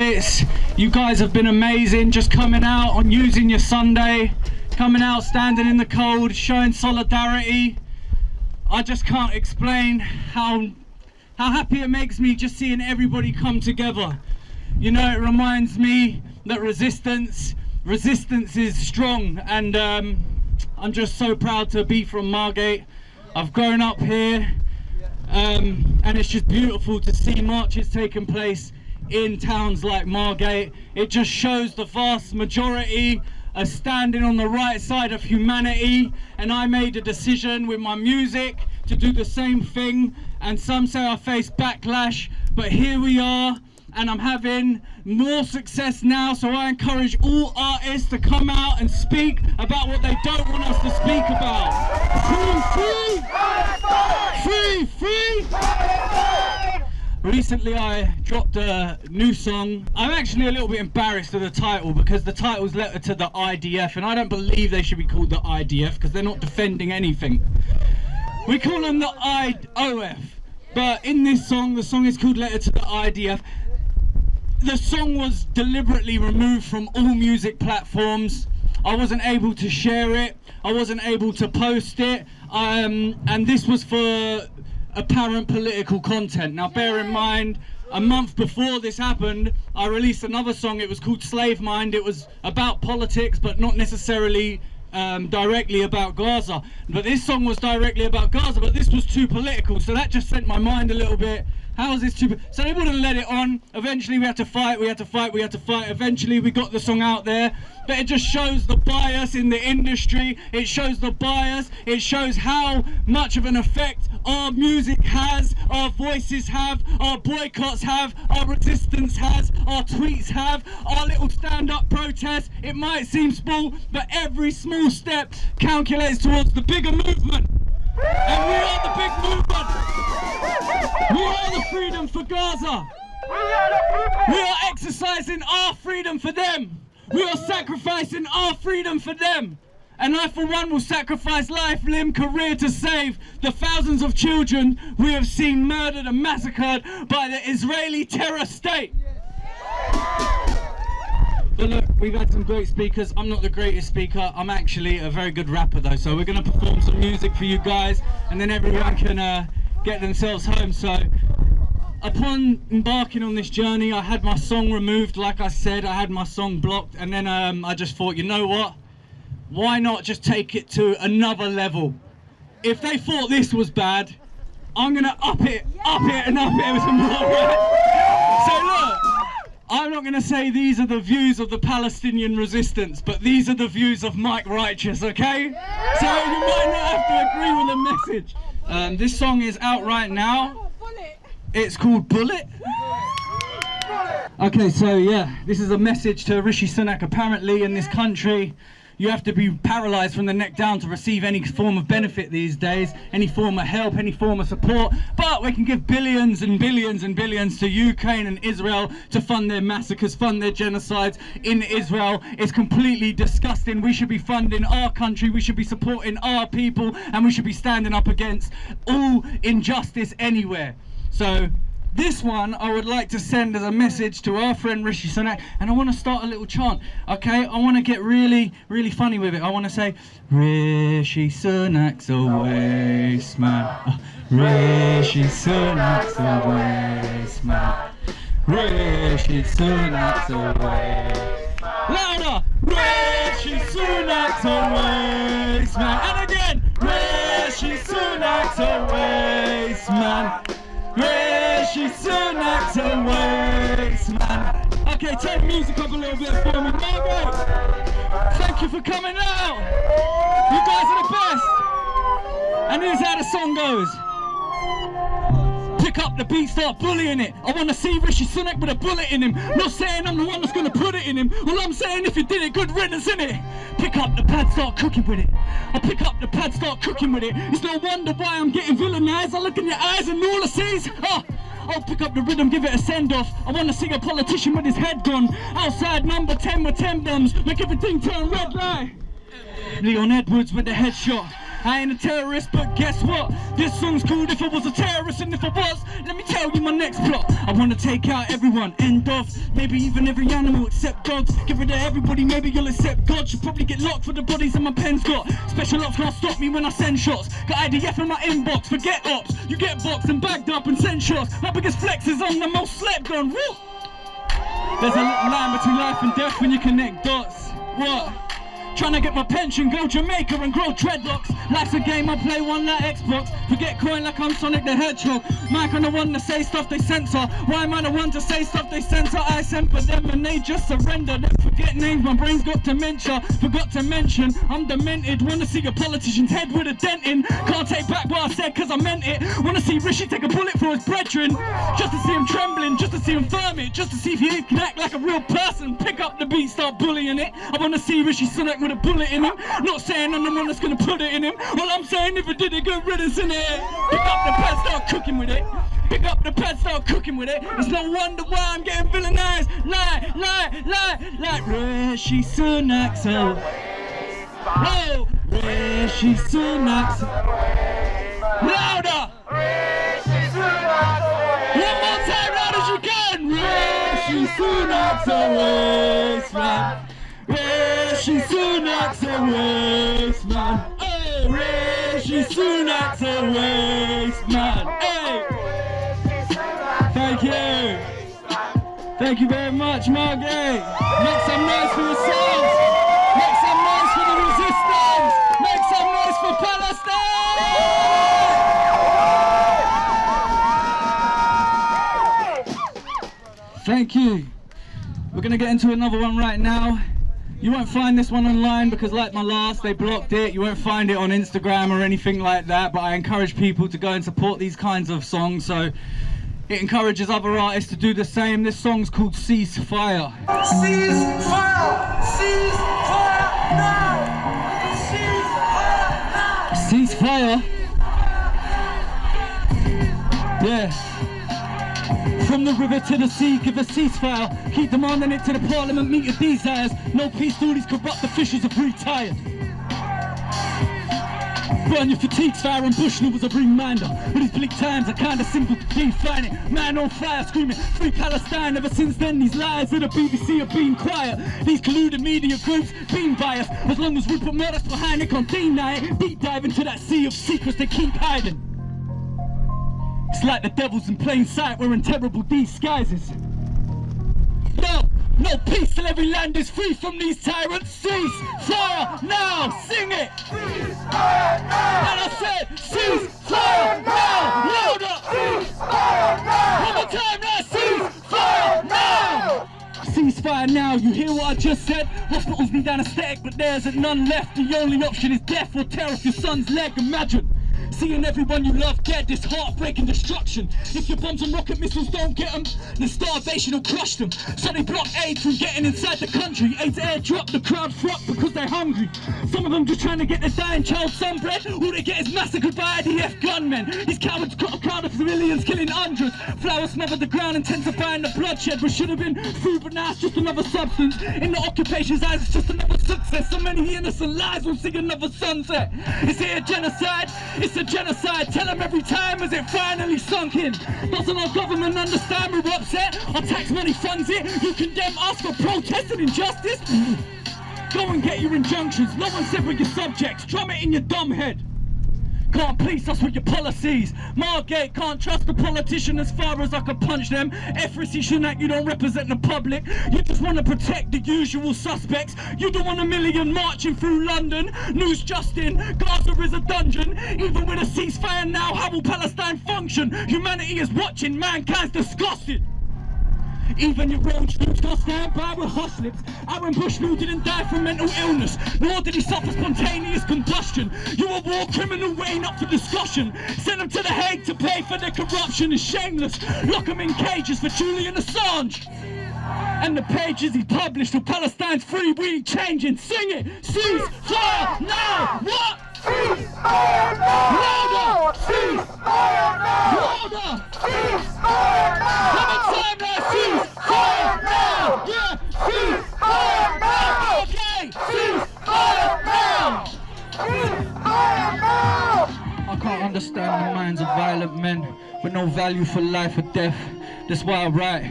mates. You guys have been amazing, just coming out on using your Sunday, coming out, standing in the cold, showing solidarity. I just can't explain how happy it makes me just seeing everybody come together. You know, it reminds me that resistance is strong, and I'm just so proud to be from Margate. I've grown up here, and it's just beautiful to see marches taking place in towns like Margate. It just shows the vast majority are standing on the right side of humanity, and I made a decision with my music to do the same thing. And some say I face backlash, but here we are, and I'm having more success now. So I encourage all artists to come out and speak about what they don't want us to speak about. Free, free, free, free. Recently I dropped a new song. I'm actually a little bit embarrassed of the title, because the title's Letter to the IDF, and I don't believe they should be called the IDF because they're not defending anything. We call them the IOF, but in this song, the song is called Letter to the IDF. The song was deliberately removed from all music platforms. I wasn't able to share it, I wasn't able to post it, and this was for apparent political content. Now bear in mind, a month before this happened, I released another song. It was called Slave Mind. It was about politics, but not necessarily directly about Gaza. But this song was directly about Gaza, but this was too political, so that just sent my mind a little bit, how is this too... So they wouldn't let it on. Eventually we had to fight, eventually we got the song out there. But it just shows the bias in the industry, it shows the bias, it shows how much of an effect our music has, our voices have, our boycotts have, our resistance has, our tweets have, our little stand-up protests. It might seem small, but every small step calculates towards the bigger movement. And we are the big movement. We are the freedom for Gaza. We are exercising our freedom for them. We are sacrificing our freedom for them. And I, for one, will sacrifice life, limb, career to save the thousands of children we have seen murdered and massacred by the Israeli terror state. But look, we've had some great speakers. I'm not the greatest speaker. I'm actually a very good rapper though. So we're going to perform some music for you guys, and then everyone can get themselves home. So upon embarking on this journey, I had my song removed. Like I said, I had my song blocked, and then I just thought, you know what? Why not just take it to another level? If they thought this was bad, I'm going to up it and up it with some more, right? So look, I'm not going to say these are the views of the Palestinian resistance, but these are the views of Mike Righteous, okay? So you might not have to agree with the message. This song is out right now. It's called Bullet. Okay, so yeah, this is a message to Rishi Sunak. Apparently in this country, you have to be paralysed from the neck down to receive any form of benefit these days, any form of help, any form of support. But we can give billions and billions and billions to Ukraine and Israel to fund their massacres, fund their genocides in Israel. It's completely disgusting. We should be funding our country, we should be supporting our people, and we should be standing up against all injustice anywhere. So this one I would like to send as a message to our friend Rishi Sunak, and I want to start a little chant, okay? I want to get really, really funny with it. I want to say, Rishi Sunak's a waste man. Rishi Sunak's a waste man. Rishi Sunak's a waste man. Louder! Rishi Sunak's a waste man. And again, Rishi Sunak's a waste man. Rishi Sunak's a waste man. Okay, turn the music up a little bit for me. Margaret, thank you for coming out. You guys are the best. And here's how the song goes. Pick up the beat, start bullying it. I want to see Rishi Sunak with a bullet in him. Not saying I'm the one that's going to put it in him. All I'm saying, if you did it, good riddance in it. Pick up the pad, start cooking with it. I pick up the pad, start cooking with it. It's no wonder why I'm getting villainized. I look in your eyes and all I see is, I'll pick up the rhythm, give it a send-off. I want to see a politician with his head gone. Outside number 10 with 10 bombs, make everything turn red light. Leon Edwards with the headshot. I ain't a terrorist, but guess what? This song's called If I Was a Terrorist, and if I was, let me tell you my next plot. I wanna take out everyone, end of, maybe even every animal except dogs. Get rid of everybody, maybe you'll accept God. Should probably get locked for the bodies in my pen's got. Special ops can't stop me when I send shots. Got IDF in my inbox, forget ops. You get boxed and bagged up and send shots. My biggest flex is on the most slept on. Woo! There's a line between life and death when you connect dots. What? Trying to get my pension, go Jamaica and grow dreadlocks. Life's a game, I play one like Xbox. Forget coin like I'm Sonic the Hedgehog. Mike, I'm the one to say stuff they censor. Why am I the one to say stuff they censor? I send for them and they just surrender. Then forget names, my brain's got dementia. Forgot to mention, I'm demented. Wanna see a politician's head with a dent in. Can't take back what I said cause I meant it. Wanna see Rishi take a bullet for his brethren. Just to see him trembling, just to see him firm it. Just to see if he can act like a real person. Pick up the beat, start bullying it. I wanna see Rishi Sunak with a bullet in him. Not saying I'm the one that's gonna put it in him. All I'm saying, if it did, a good riddance in it. Pick up the pad, start cooking with it. Pick up the pad, start cooking with it. It's no wonder why I'm getting villainized. Lie, like Rishi Sunak. So, whoa, Rishi Sunak. Louder. One more time, loud as you can. Rishi Sunak's a waste man. Rishi Sunak's a waste man. Hey, Rishi Sunak's a waste man. Hey, thank you. Thank you very much, Margate. Make some noise for yourselves. Make some noise for the resistance. Make some noise for Palestine. Thank you. We're gonna get into another one right now. You won't find this one online because, like my last, they blocked it. You won't find it on Instagram or anything like that, but I encourage people to go and support these kinds of songs, so it encourages other artists to do the same. This song's called Ceasefire. Ceasefire! Ceasefire now! Ceasefire now! Ceasefire? Yeah. From the river to the sea, give a ceasefire. Keep demanding it to the parliament, meet your desires. No peace till these corrupt officials have retired. Burn your fatigues, fire and Bushnell was a reminder. But these bleak times are kinda simple to define it. Man on fire screaming, free Palestine. Ever since then these lies of the BBC have been quiet. These colluded media groups been biased. As long as we put murders behind it, can't deny it. Deep dive into that sea of secrets they keep hiding. It's like the devil's in plain sight, we're in terrible disguises. No peace till every land is free from these tyrants. Cease fire now, sing it. Cease fire now! And I said, cease fire now, louder. Cease fire now! One more time now, cease fire now. Ceasefire now, you hear what I just said? Hospitals need anesthetic, but there isn't none left. The only option is death or tear off your son's leg. Imagine seeing everyone you love dead, this heartbreaking destruction. If your bombs and rocket missiles don't get them, then starvation will crush them. So they block aid from getting inside the country. Aid's airdrop, the crowd flock because they're hungry. Some of them just trying to get their dying child some bread. All they get is massacred by IDF gunmen. These cowards got a crowd of civilians killing hundreds. Flowers smother the ground, intensifying the bloodshed. What should have been food, but now it's just another substance. In the occupation's eyes, it's just another success. So many innocent lives will see another sunset. Is it a genocide? It's a genocide. Tell them every time as it finally sunk in. Doesn't our government understand we're upset? Our tax money funds it. You condemn us for protesting injustice? Go and get your injunctions. No one said we're your subjects. Drum it in your dumb head. Can't police us with your policies. Margate can't trust the politician as far as I can punch them. Rishi Sunak, you don't represent the public. You just want to protect the usual suspects. You don't want a million marching through London. News just in, Gaza is a dungeon. Even with a ceasefire now, how will Palestine function? Humanity is watching, mankind's disgusted. Even your own troops can't stand by with hustlers. Aaron Bushnell didn't die from mental illness, nor did he suffer spontaneous combustion. You a war criminal weighing up for discussion. Send them to The Hague to pay for their corruption. Is shameless. Lock them in cages for Julian Assange. And the pages he published of Palestine's free, we ain't changing. Sing it. Cease fire now. What? Cease fire now! Louder. Cease fire now! Louder. Cease fire now! One more time now. Cease fire now. Yeah. Cease fire now! Okay. Cease fire now! Cease fire now! violent men with no value for life or death. That's why I write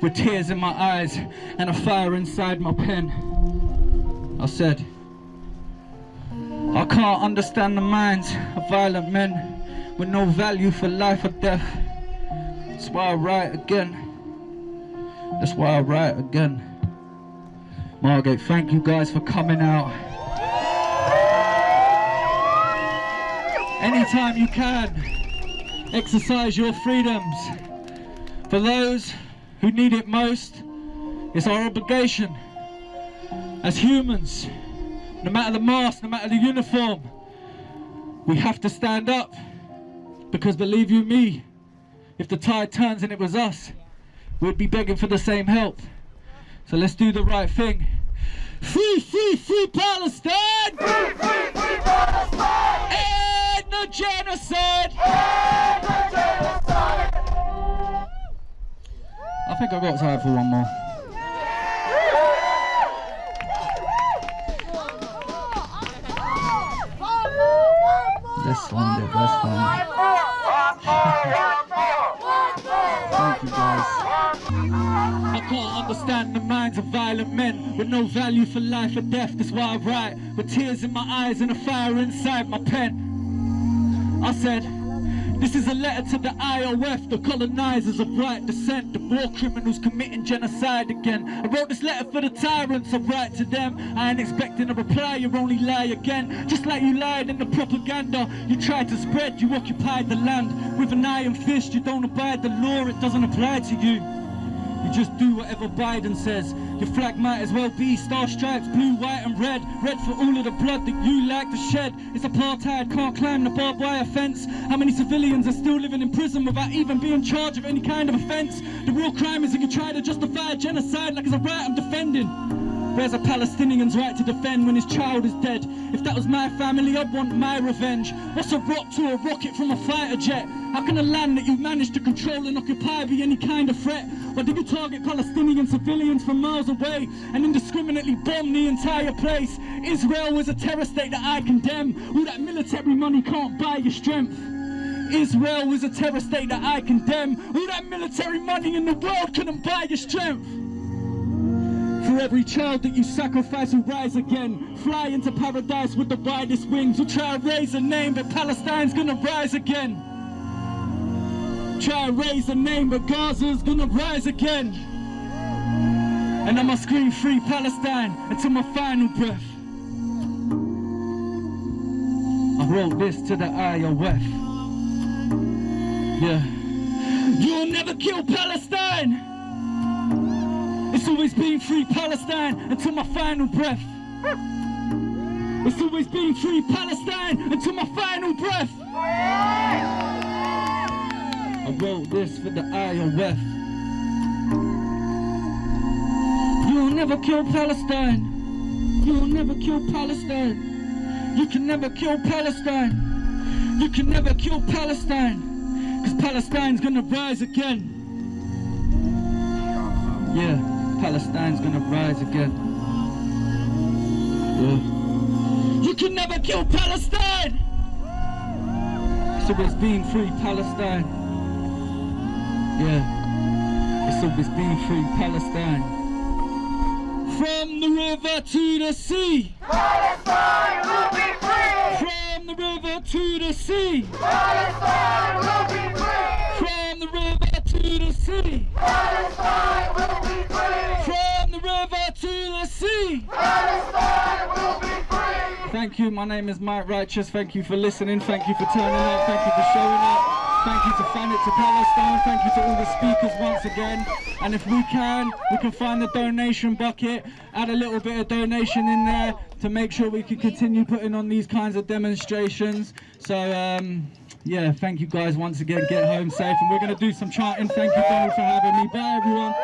with tears in my eyes and a fire inside my pen. I said, I can't understand the minds of violent men with no value for life or death. That's why I write again. That's why I write again. Margate, thank you guys for coming out. Anytime you can, exercise your freedoms. For those who need it most, it's our obligation as humans, no matter the mask, no matter the uniform, we have to stand up. Because believe you me, if the tide turns and it was us, we'd be begging for the same help. So let's do the right thing. Free, free, free Palestine! Free, free, free Palestine! End the genocide! End the genocide! I think I've got time for one more. That's fine, that's fine. Thank you guys. I can't understand the minds of violent men with no value for life or death. That's why I write with tears in my eyes and a fire inside my pen. I said, this is a letter to the IOF, the colonizers of right descent, the war criminals committing genocide again. I wrote this letter for the tyrants, I write to them. I ain't expecting a reply, you only lie again. Just like you lied in the propaganda you tried to spread, you occupied the land with an iron fist. You don't abide the law, it doesn't apply to you. You just do whatever Biden says. Your flag might as well be star stripes, blue, white and red. Red for all of the blood that you like to shed. It's apartheid, can't climb the barbed wire fence. How many civilians are still living in prison without even being charged of any kind of offence? The real crime is that you try to justify a genocide like it's a right I'm defending. Where's a Palestinian's right to defend when his child is dead? If that was my family, I'd want my revenge. What's a rock to a rocket from a fighter jet? How can a land that you managed to control and occupy be any kind of threat? Why do you target Palestinian civilians from miles away and indiscriminately bomb the entire place? Israel is a terror state that I condemn. All that military money can't buy your strength. Israel is a terror state that I condemn. All that military money in the world couldn't buy your strength. For every child that you sacrifice will rise again. Fly into paradise with the widest wings. We'll try to raise a name, but Palestine's gonna rise again. Try to raise a name, but Gaza's gonna rise again. And I'ma scream free Palestine until my final breath. I wrote this to the IOF. Yeah. You'll never kill Palestine! It's always been free Palestine until my final breath. It's always been free Palestine until my final breath. I wrote this for the IOF. You'll never kill Palestine. You'll never kill Palestine. You can never kill Palestine. You can never kill Palestine. Cause Palestine's gonna rise again. Yeah. Palestine's gonna rise again. Yeah. You can never kill Palestine! It's always been free Palestine. Yeah. It's always been free Palestine. From the river to the sea. Palestine will be free! From the river to the sea. Palestine will be free! From the river to the sea. Palestine will be free! From the river to the sea. Palestine will be free! Thank you, my name is Mike Righteous. Thank you for listening, thank you for turning up, thank you for showing up. Thank you to Fan It to Palestine, thank you to all the speakers once again. And if we can find the donation bucket, add a little bit of donation in there to make sure we can continue putting on these kinds of demonstrations. So yeah, thank you guys once again, get home safe. And we're gonna do some chanting. Thank you Donald for having me, bye everyone.